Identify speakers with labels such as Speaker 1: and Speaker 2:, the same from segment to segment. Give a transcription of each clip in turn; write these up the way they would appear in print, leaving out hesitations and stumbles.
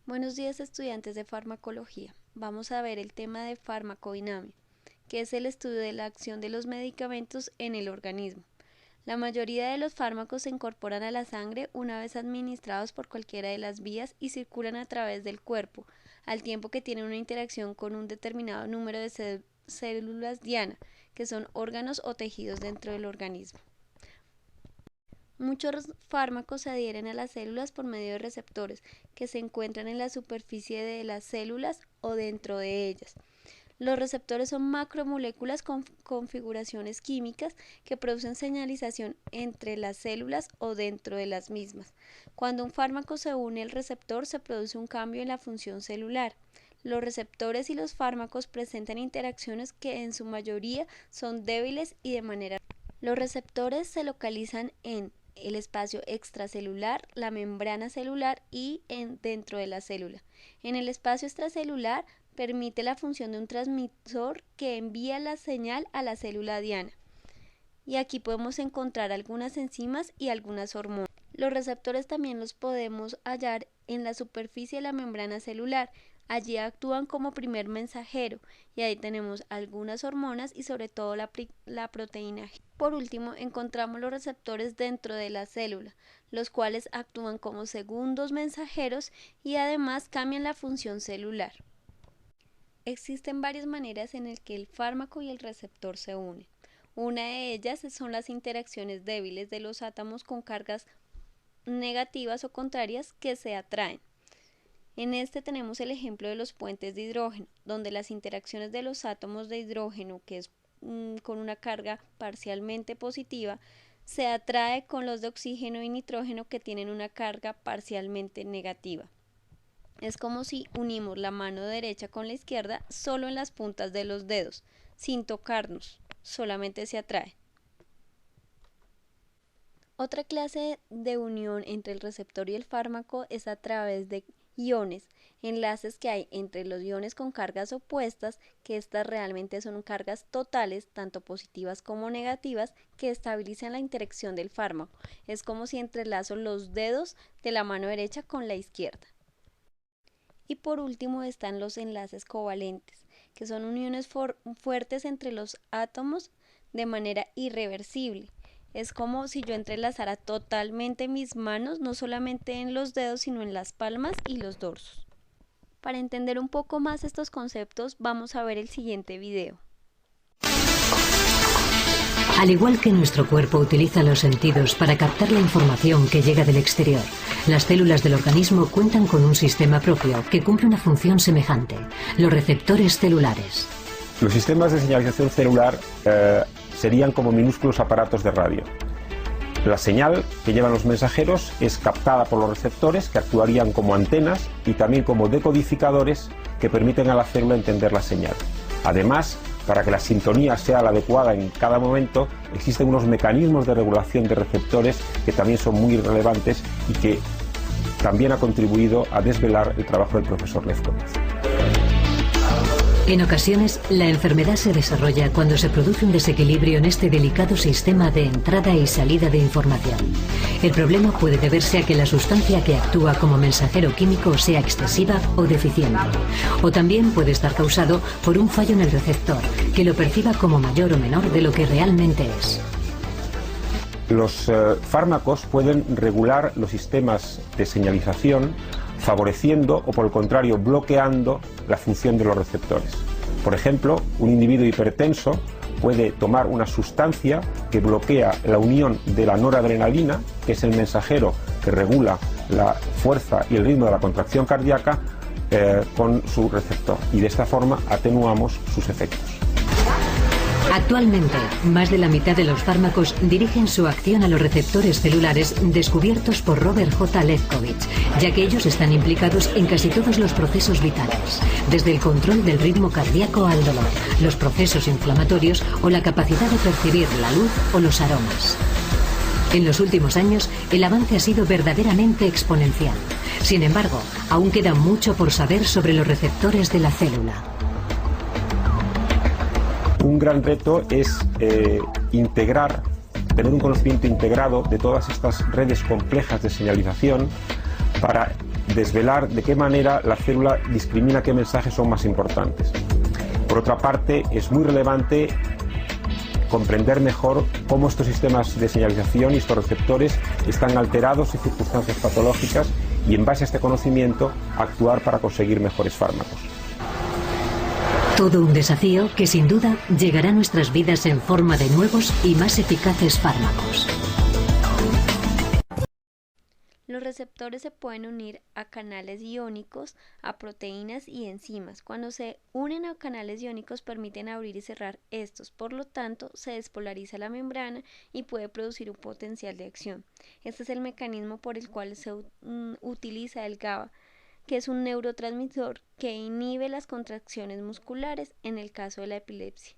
Speaker 1: Buenos días, estudiantes de farmacología. Vamos a ver el tema de farmacodinamia, que es el estudio de la acción de los medicamentos en el organismo. La mayoría de los fármacos se incorporan a la sangre una vez administrados por cualquiera de las vías y circulan a través del cuerpo, al tiempo que tienen una interacción con un determinado número de células diana, que son órganos o tejidos dentro del organismo. Muchos fármacos se adhieren a las células por medio de receptores que se encuentran en la superficie de las células o dentro de ellas. Los receptores son macromoléculas con configuraciones químicas que producen señalización entre las células o dentro de las mismas. Cuando un fármaco se une al receptor, se produce un cambio en la función celular. Los receptores y los fármacos presentan interacciones que en su mayoría son débiles y de manera. Los receptores se localizan en el espacio extracelular, la membrana celular y dentro de la célula. En el espacio extracelular permite la función de un transmisor que envía la señal a la célula diana. Y aquí podemos encontrar algunas enzimas y algunas hormonas. Los receptores también los podemos hallar en la superficie de la membrana celular. Allí actúan como primer mensajero y ahí tenemos algunas hormonas y sobre todo la proteína G. Por último, encontramos los receptores dentro de la célula, los cuales actúan como segundos mensajeros y además cambian la función celular. Existen varias maneras en las que el fármaco y el receptor se unen. Una de ellas son las interacciones débiles de los átomos con cargas negativas o contrarias que se atraen. En este tenemos el ejemplo de los puentes de hidrógeno, donde las interacciones de los átomos de hidrógeno, que es con una carga parcialmente positiva, se atrae con los de oxígeno y nitrógeno que tienen una carga parcialmente negativa. Es como si unimos la mano derecha con la izquierda solo en las puntas de los dedos, sin tocarnos, solamente se atrae. Otra clase de unión entre el receptor y el fármaco es a través de iones, enlaces que hay entre los iones con cargas opuestas, que estas realmente son cargas totales, tanto positivas como negativas, que estabilizan la interacción del fármaco. Es como si entrelazo los dedos de la mano derecha con la izquierda. Y por último están los enlaces covalentes, que son uniones fuertes entre los átomos de manera irreversible. Es como si yo entrelazara totalmente mis manos, no solamente en los dedos, sino en las palmas y los dorsos. Para entender un poco más estos conceptos, vamos a ver el siguiente video.
Speaker 2: Al igual que nuestro cuerpo utiliza los sentidos para captar la información que llega del exterior, las células del organismo cuentan con un sistema propio que cumple una función semejante, los receptores celulares.
Speaker 3: Los sistemas de señalización celular serían como minúsculos aparatos de radio. La señal que llevan los mensajeros es captada por los receptores, que actuarían como antenas y también como decodificadores que permiten a la célula entender la señal. Además, para que la sintonía sea la adecuada en cada momento, existen unos mecanismos de regulación de receptores que también son muy relevantes y que también ha contribuido a desvelar el trabajo del profesor Lefkowitz.
Speaker 2: En ocasiones, la enfermedad se desarrolla cuando se produce un desequilibrio en este delicado sistema de entrada y salida de información. El problema puede deberse a que la sustancia que actúa como mensajero químico sea excesiva o deficiente. O también puede estar causado por un fallo en el receptor, que lo perciba como mayor o menor de lo que realmente es.
Speaker 3: Los fármacos pueden regular los sistemas de señalización, favoreciendo o por el contrario bloqueando la función de los receptores. Por ejemplo, un individuo hipertenso puede tomar una sustancia que bloquea la unión de la noradrenalina, que es el mensajero que regula la fuerza y el ritmo de la contracción cardíaca, con su receptor, y de esta forma atenuamos sus efectos.
Speaker 2: Actualmente, más de la mitad de los fármacos dirigen su acción a los receptores celulares descubiertos por Robert J. Lefkowitz, ya que ellos están implicados en casi todos los procesos vitales, desde el control del ritmo cardíaco al dolor, los procesos inflamatorios o la capacidad de percibir la luz o los aromas. En los últimos años, el avance ha sido verdaderamente exponencial. Sin embargo, aún queda mucho por saber sobre los receptores de la célula.
Speaker 3: Un gran reto es tener un conocimiento integrado de todas estas redes complejas de señalización para desvelar de qué manera la célula discrimina qué mensajes son más importantes. Por otra parte, es muy relevante comprender mejor cómo estos sistemas de señalización y estos receptores están alterados en circunstancias patológicas y, en base a este conocimiento, actuar para conseguir mejores fármacos.
Speaker 2: Todo un desafío que sin duda llegará a nuestras vidas en forma de nuevos y más eficaces fármacos.
Speaker 1: Los receptores se pueden unir a canales iónicos, a proteínas y enzimas. Cuando se unen a canales iónicos permiten abrir y cerrar estos, por lo tanto se despolariza la membrana y puede producir un potencial de acción. Este es el mecanismo por el cual se utiliza el GABA, que es un neurotransmisor que inhibe las contracciones musculares en el caso de la epilepsia.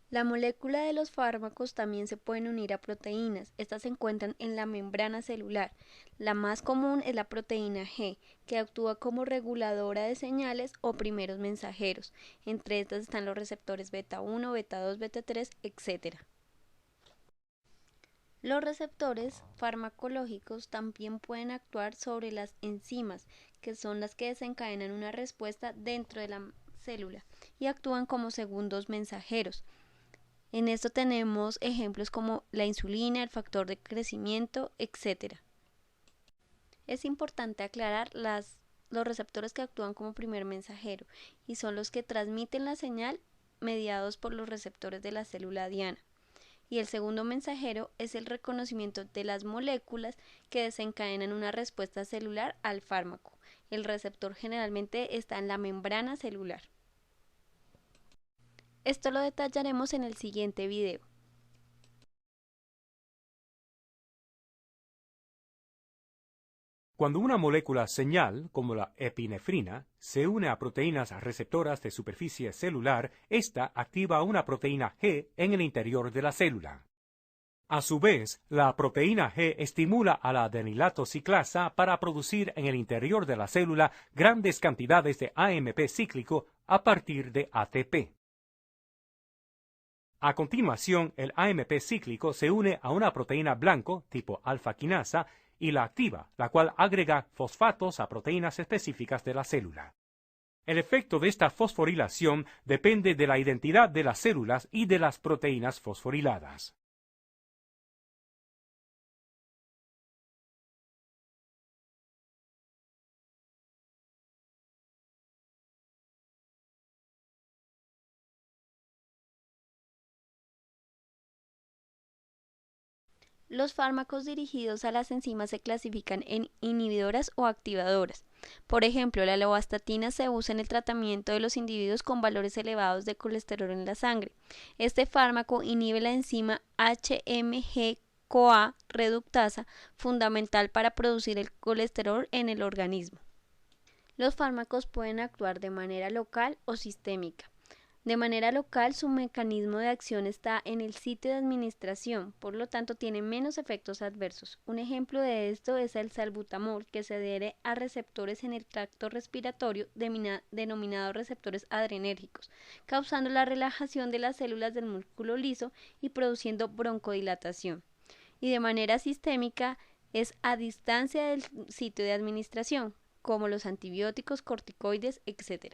Speaker 1: La molécula de los fármacos también se pueden unir a proteínas. Estas se encuentran en la membrana celular. La más común es la proteína G, que actúa como reguladora de señales o primeros mensajeros. Entre estas están los receptores beta 1, beta 2, beta 3, etc. Los receptores farmacológicos también pueden actuar sobre las enzimas, que son las que desencadenan una respuesta dentro de la célula y actúan como segundos mensajeros. En esto tenemos ejemplos como la insulina, el factor de crecimiento, etc. Es importante aclarar los receptores que actúan como primer mensajero y son los que transmiten la señal mediados por los receptores de la célula diana. Y el segundo mensajero es el reconocimiento de las moléculas que desencadenan una respuesta celular al fármaco. El receptor generalmente está en la membrana celular. Esto lo detallaremos en el siguiente video.
Speaker 4: Cuando una molécula señal, como la epinefrina, se une a proteínas receptoras de superficie celular, esta activa una proteína G en el interior de la célula. A su vez, la proteína G estimula a la adenilato ciclasa para producir en el interior de la célula grandes cantidades de AMP cíclico a partir de ATP. A continuación, el AMP cíclico se une a una proteína blanco tipo alfa-quinasa y la activa, la cual agrega fosfatos a proteínas específicas de la célula. El efecto de esta fosforilación depende de la identidad de las células y de las proteínas fosforiladas.
Speaker 1: Los fármacos dirigidos a las enzimas se clasifican en inhibidoras o activadoras. Por ejemplo, la lovastatina se usa en el tratamiento de los individuos con valores elevados de colesterol en la sangre. Este fármaco inhibe la enzima HMG-CoA reductasa, fundamental para producir el colesterol en el organismo. Los fármacos pueden actuar de manera local o sistémica. De manera local, su mecanismo de acción está en el sitio de administración, por lo tanto tiene menos efectos adversos. Un ejemplo de esto es el salbutamol, que se adhiere a receptores en el tracto respiratorio denominados receptores adrenérgicos, causando la relajación de las células del músculo liso y produciendo broncodilatación. Y de manera sistémica es a distancia del sitio de administración, como los antibióticos, corticoides, etc.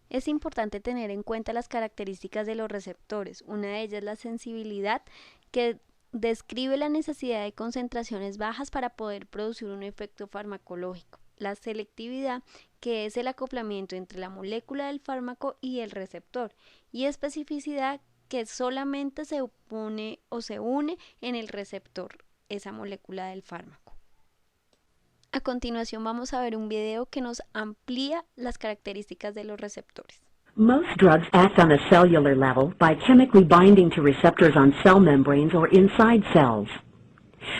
Speaker 1: Es importante tener en cuenta las características de los receptores. Una de ellas es la sensibilidad, que describe la necesidad de concentraciones bajas para poder producir un efecto farmacológico. La selectividad, que es el acoplamiento entre la molécula del fármaco y el receptor. Y especificidad, que solamente se opone o se une en el receptor, esa molécula del fármaco. A continuación vamos a ver un video que nos amplía las características de los receptores.
Speaker 5: Most drugs act on a cellular level by chemically binding to receptors on cell membranes or inside cells.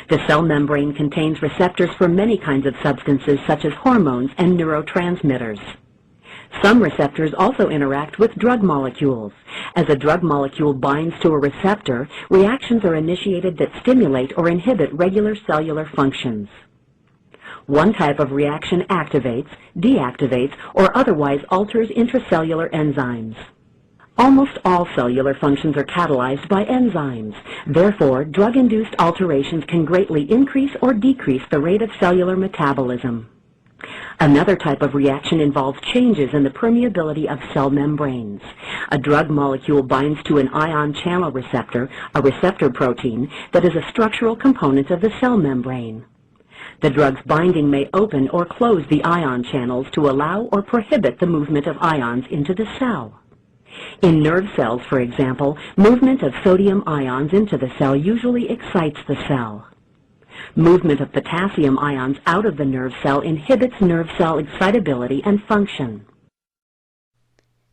Speaker 5: The cell membrane contains receptors for many kinds of substances such as hormones and neurotransmitters. Some receptors also interact with drug molecules. As a drug molecule binds to a receptor, reactions are initiated that stimulate or inhibit regular cellular functions. One type of reaction activates, deactivates, or otherwise alters intracellular enzymes. Almost all cellular functions are catalyzed by enzymes. Therefore, drug-induced alterations can greatly increase or decrease the rate of cellular metabolism. Another type of reaction involves changes in the permeability of cell membranes. A drug molecule binds to an ion channel receptor, a receptor protein, that is a structural component of the cell membrane. The drug's binding may open or close the ion channels to allow or prohibit the movement of ions into the cell. In nerve cells, for example, movement of sodium ions into the cell usually excites the cell. Movement of potassium ions out of the nerve cell inhibits nerve cell excitability and function.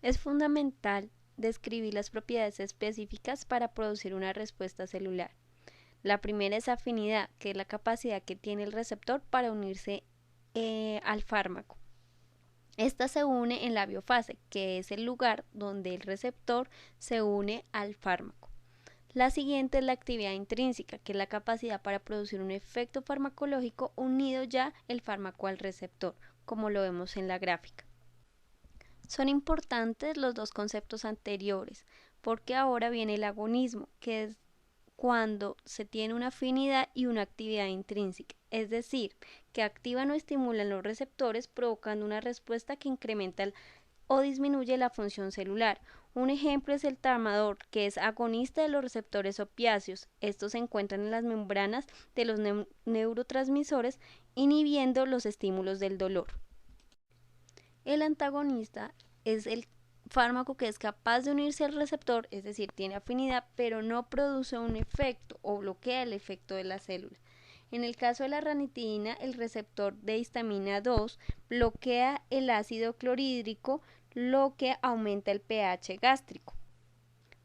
Speaker 1: Es fundamental describir las propiedades específicas para producir una respuesta celular. La primera es afinidad, que es la capacidad que tiene el receptor para unirse al fármaco. Esta se une en la biofase, que es el lugar donde el receptor se une al fármaco. La siguiente es la actividad intrínseca, que es la capacidad para producir un efecto farmacológico unido ya el fármaco al receptor, como lo vemos en la gráfica. Son importantes los dos conceptos anteriores, porque ahora viene el agonismo, que es cuando se tiene una afinidad y una actividad intrínseca, es decir, que activan o estimulan los receptores provocando una respuesta que incrementa o disminuye la función celular. Un ejemplo es el tramadol, que es agonista de los receptores opiáceos. Estos se encuentran en las membranas de los neurotransmisores, inhibiendo los estímulos del dolor. El antagonista es el fármaco que es capaz de unirse al receptor, es decir, tiene afinidad, pero no produce un efecto o bloquea el efecto de la célula. En el caso de la ranitidina, el receptor de histamina 2 bloquea el ácido clorhídrico, lo que aumenta el pH gástrico.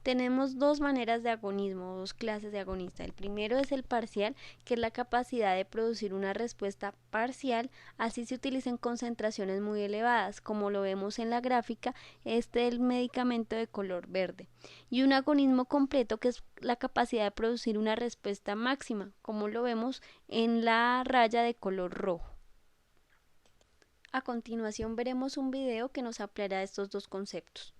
Speaker 1: Tenemos dos maneras de agonismo, dos clases de agonista. El primero es el parcial, que es la capacidad de producir una respuesta parcial, así se utiliza en concentraciones muy elevadas, como lo vemos en la gráfica, este es el medicamento de color verde. Y un agonismo completo, que es la capacidad de producir una respuesta máxima, como lo vemos en la raya de color rojo. A continuación veremos un video que nos ampliará estos dos conceptos.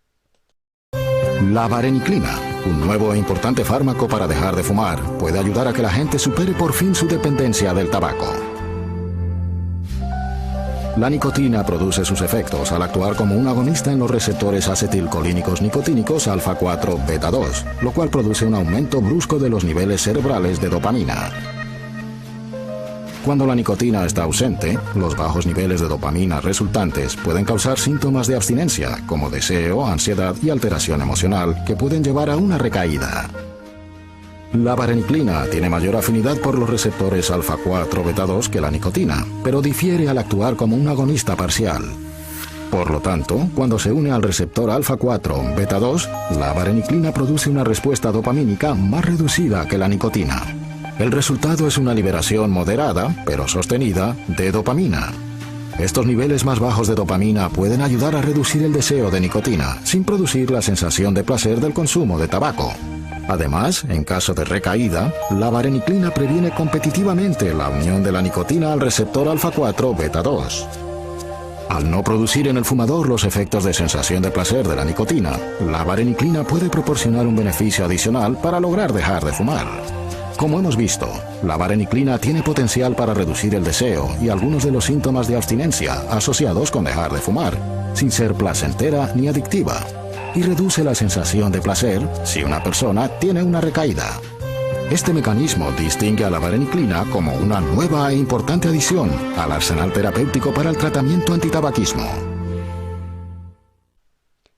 Speaker 6: La vareniclina, un nuevo e importante fármaco para dejar de fumar, puede ayudar a que la gente supere por fin su dependencia del tabaco. La nicotina produce sus efectos al actuar como un agonista en los receptores acetilcolínicos nicotínicos alfa-4 beta-2, lo cual produce un aumento brusco de los niveles cerebrales de dopamina. Cuando la nicotina está ausente, los bajos niveles de dopamina resultantes pueden causar síntomas de abstinencia, como deseo, ansiedad y alteración emocional, que pueden llevar a una recaída. La vareniclina tiene mayor afinidad por los receptores alfa-4 beta-2 que la nicotina, pero difiere al actuar como un agonista parcial. Por lo tanto, cuando se une al receptor alfa-4 beta-2, la vareniclina produce una respuesta dopamínica más reducida que la nicotina. El resultado es una liberación moderada, pero sostenida, de dopamina. Estos niveles más bajos de dopamina pueden ayudar a reducir el deseo de nicotina, sin producir la sensación de placer del consumo de tabaco. Además, en caso de recaída, la vareniclina previene competitivamente la unión de la nicotina al receptor alfa-4 beta-2. Al no producir en el fumador los efectos de sensación de placer de la nicotina, la vareniclina puede proporcionar un beneficio adicional para lograr dejar de fumar. Como hemos visto, la vareniclina tiene potencial para reducir el deseo y algunos de los síntomas de abstinencia asociados con dejar de fumar, sin ser placentera ni adictiva, y reduce la sensación de placer si una persona tiene una recaída. Este mecanismo distingue a la vareniclina como una nueva e importante adición al arsenal terapéutico para el tratamiento antitabaquismo.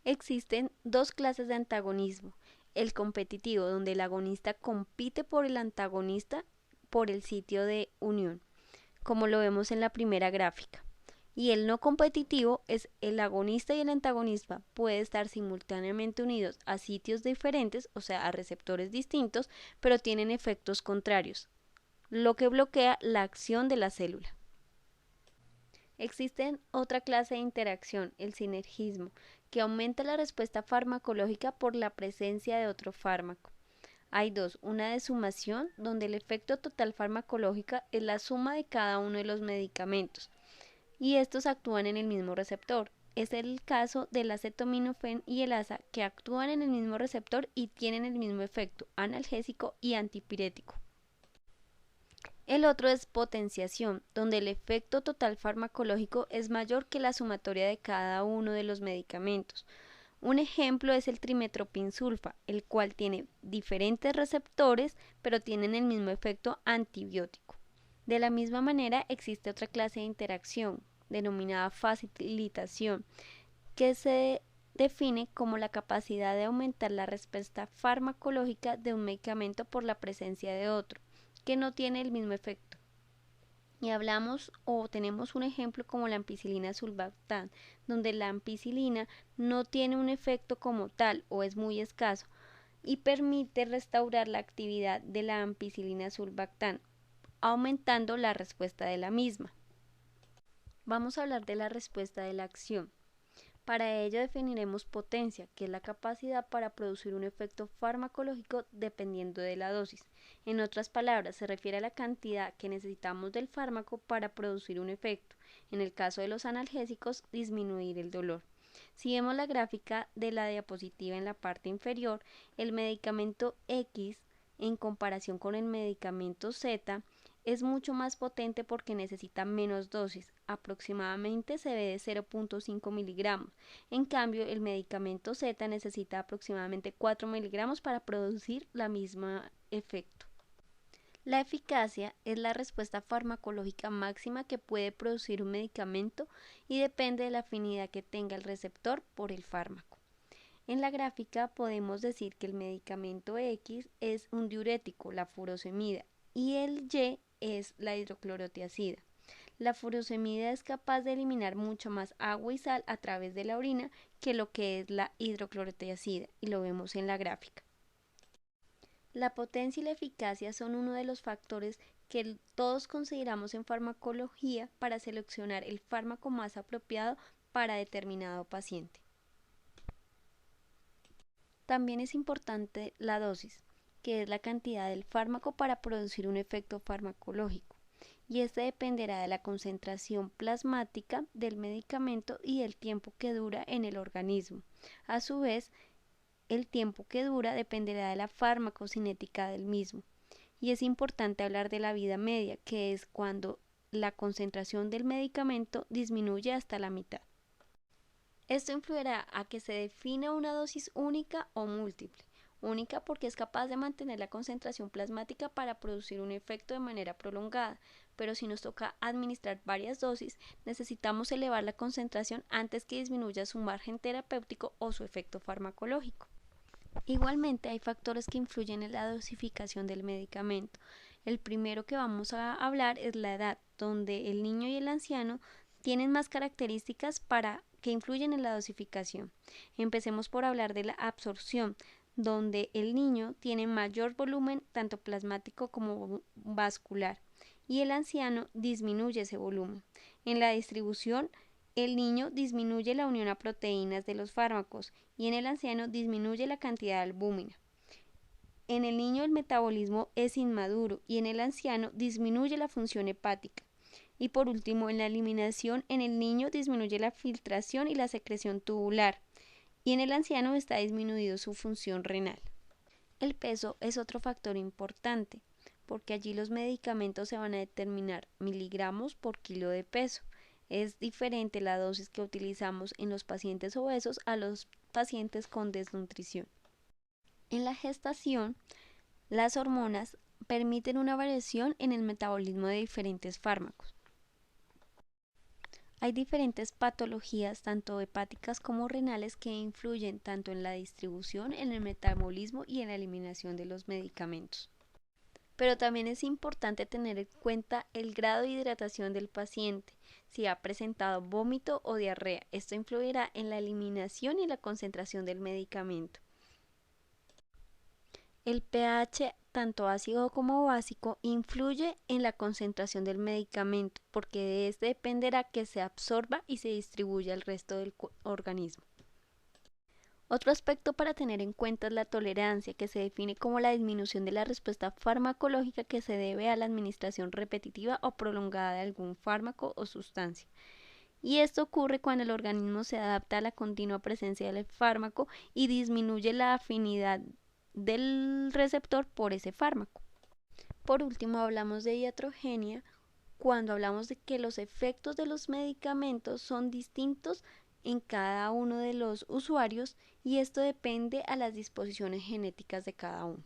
Speaker 1: Existen dos clases de antagonismo. El competitivo, donde el agonista compite por el antagonista por el sitio de unión, como lo vemos en la primera gráfica. Y el no competitivo es el agonista y el antagonista puede estar simultáneamente unidos a sitios diferentes, o sea, a receptores distintos, pero tienen efectos contrarios, lo que bloquea la acción de la célula. Existe otra clase de interacción, el sinergismo, que aumenta la respuesta farmacológica por la presencia de otro fármaco. Hay dos, una de sumación, donde el efecto total farmacológica es la suma de cada uno de los medicamentos, y estos actúan en el mismo receptor, es el caso del acetaminofén y el ASA, que actúan en el mismo receptor y tienen el mismo efecto analgésico y antipirético. El otro es potenciación, donde el efecto total farmacológico es mayor que la sumatoria de cada uno de los medicamentos. Un ejemplo es el trimetoprim-sulfa, el cual tiene diferentes receptores, pero tienen el mismo efecto antibiótico. De la misma manera, existe otra clase de interacción, denominada facilitación, que se define como la capacidad de aumentar la respuesta farmacológica de un medicamento por la presencia de otro, que no tiene el mismo efecto. Y hablamos o tenemos un ejemplo como la ampicilina sulbactam, donde la ampicilina no tiene un efecto como tal o es muy escaso y permite restaurar la actividad de la ampicilina sulbactam, aumentando la respuesta de la misma. Vamos a hablar de la respuesta de la acción. Para ello definiremos potencia, que es la capacidad para producir un efecto farmacológico dependiendo de la dosis. En otras palabras, se refiere a la cantidad que necesitamos del fármaco para producir un efecto. En el caso de los analgésicos, disminuir el dolor. Si vemos la gráfica de la diapositiva en la parte inferior, el medicamento X en comparación con el medicamento Z es mucho más potente porque necesita menos dosis, aproximadamente se ve de 0.5 miligramos. En cambio, el medicamento Z necesita aproximadamente 4 miligramos para producir la misma efecto. La eficacia es la respuesta farmacológica máxima que puede producir un medicamento y depende de la afinidad que tenga el receptor por el fármaco. En la gráfica podemos decir que el medicamento X es un diurético, la furosemida, y el Y es la hidroclorotiazida. La furosemida es capaz de eliminar mucho más agua y sal a través de la orina que lo que es la hidroclorotiazida, y lo vemos en la gráfica. La potencia y la eficacia son uno de los factores que todos consideramos en farmacología para seleccionar el fármaco más apropiado para determinado paciente. También es importante la dosis, que es la cantidad del fármaco para producir un efecto farmacológico, y este dependerá de la concentración plasmática del medicamento y el tiempo que dura en el organismo. A su vez, el tiempo que dura dependerá de la farmacocinética del mismo. Y es importante hablar de la vida media, que es cuando la concentración del medicamento disminuye hasta la mitad. Esto influirá a que se defina una dosis única o múltiple. Única porque es capaz de mantener la concentración plasmática para producir un efecto de manera prolongada, pero si nos toca administrar varias dosis, necesitamos elevar la concentración antes que disminuya su margen terapéutico o su efecto farmacológico. Igualmente hay factores que influyen en la dosificación del medicamento. El primero que vamos a hablar es la edad, donde el niño y el anciano tienen más características que influyen en la dosificación. Empecemos por hablar de la absorción, donde el niño tiene mayor volumen tanto plasmático como vascular y el anciano disminuye ese volumen. En la distribución, el niño disminuye la unión a proteínas de los fármacos y en el anciano disminuye la cantidad de albúmina. En el niño el metabolismo es inmaduro y en el anciano disminuye la función hepática. Y por último, en la eliminación, en el niño disminuye la filtración y la secreción tubular, y en el anciano está disminuido su función renal. El peso es otro factor importante, porque allí los medicamentos se van a determinar miligramos por kilo de peso. Es diferente la dosis que utilizamos en los pacientes obesos a los pacientes con desnutrición. En la gestación, las hormonas permiten una variación en el metabolismo de diferentes fármacos. Hay diferentes patologías, tanto hepáticas como renales, que influyen tanto en la distribución, en el metabolismo y en la eliminación de los medicamentos. Pero también es importante tener en cuenta el grado de hidratación del paciente, si ha presentado vómito o diarrea. Esto influirá en la eliminación y la concentración del medicamento. El pH, tanto ácido como básico, influye en la concentración del medicamento, porque de este dependerá que se absorba y se distribuya al resto del organismo. Otro aspecto para tener en cuenta es la tolerancia, que se define como la disminución de la respuesta farmacológica que se debe a la administración repetitiva o prolongada de algún fármaco o sustancia. Y esto ocurre cuando el organismo se adapta a la continua presencia del fármaco y disminuye la afinidad del receptor por ese fármaco. Por último, hablamos de iatrogenia cuando hablamos de que los efectos de los medicamentos son distintos en cada uno de los usuarios y esto depende a las disposiciones genéticas de cada uno.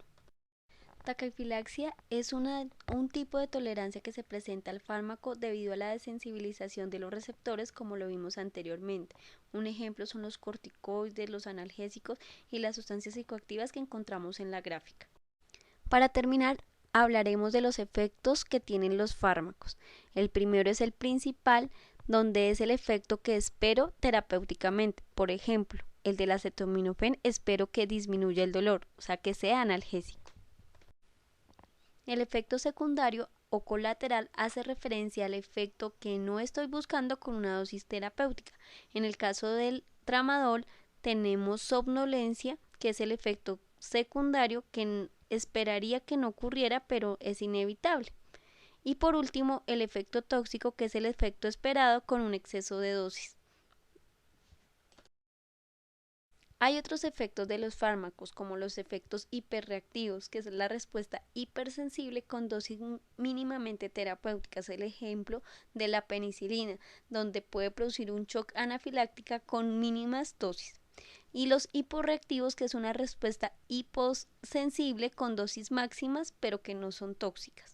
Speaker 1: Taquifilaxia es un tipo de tolerancia que se presenta al fármaco debido a la desensibilización de los receptores, como lo vimos anteriormente. Un ejemplo son los corticoides, los analgésicos y las sustancias psicoactivas que encontramos en la gráfica. Para terminar, hablaremos de los efectos que tienen los fármacos. El primero es el principal, donde es el efecto que espero terapéuticamente. Por ejemplo, el del acetaminofén espero que disminuya el dolor, o sea que sea analgésico. El efecto secundario o colateral hace referencia al efecto que no estoy buscando con una dosis terapéutica. En el caso del tramadol tenemos somnolencia, que es el efecto secundario que esperaría que no ocurriera, pero es inevitable. Y por último, el efecto tóxico, que es el efecto esperado con un exceso de dosis. Hay otros efectos de los fármacos, como los efectos hiperreactivos, que es la respuesta hipersensible con dosis mínimamente terapéuticas. El ejemplo de la penicilina, donde puede producir un shock anafiláctica con mínimas dosis. Y los hiporreactivos, que es una respuesta hiposensible con dosis máximas, pero que no son tóxicas.